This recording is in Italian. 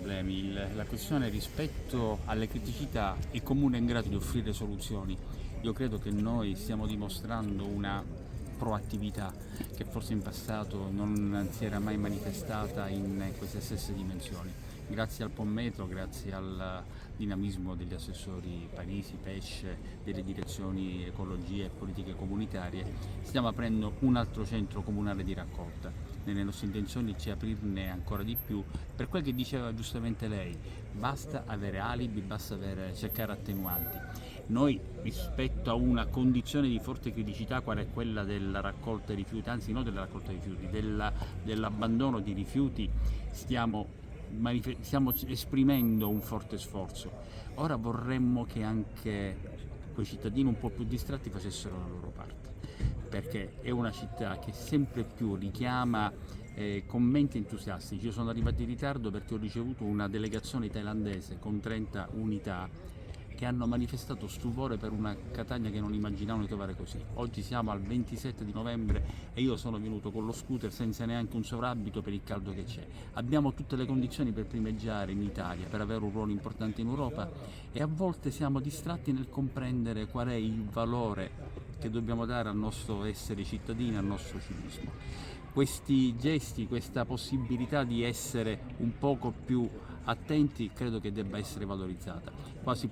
problemi, la questione rispetto alle criticità il comune è in grado di offrire soluzioni. Io credo che noi stiamo dimostrando una proattività che forse in passato non si era mai manifestata in queste stesse dimensioni. Grazie al Pommetro, grazie al dinamismo degli assessori Parisi, Pesce, delle direzioni ecologia e politiche comunitarie, stiamo aprendo un altro centro comunale di raccolta. Nelle nostre intenzioni c'è aprirne ancora di più, per quel che diceva giustamente lei, basta avere alibi, basta cercare attenuanti. Noi rispetto a una condizione di forte criticità quale è quella della raccolta di rifiuti, anzi non della raccolta di rifiuti, dell'abbandono di rifiuti, stiamo esprimendo un forte sforzo. Ora vorremmo che anche quei cittadini un po' più distratti facessero la loro parte, perché è una città che sempre più richiama commenti entusiastici. Io sono arrivato in ritardo perché ho ricevuto una delegazione thailandese con 30 unità che hanno manifestato stupore per una Catania che non immaginavano di trovare così. Oggi siamo al 27 di novembre e io sono venuto con lo scooter senza neanche un sovrabito per il caldo che c'è. Abbiamo tutte le condizioni per primeggiare in Italia, per avere un ruolo importante in Europa e a volte siamo distratti nel comprendere qual è il valore che dobbiamo dare al nostro essere cittadini, al nostro civismo. Questi gesti, questa possibilità di essere un poco più attenti credo che debba essere valorizzata. Quasi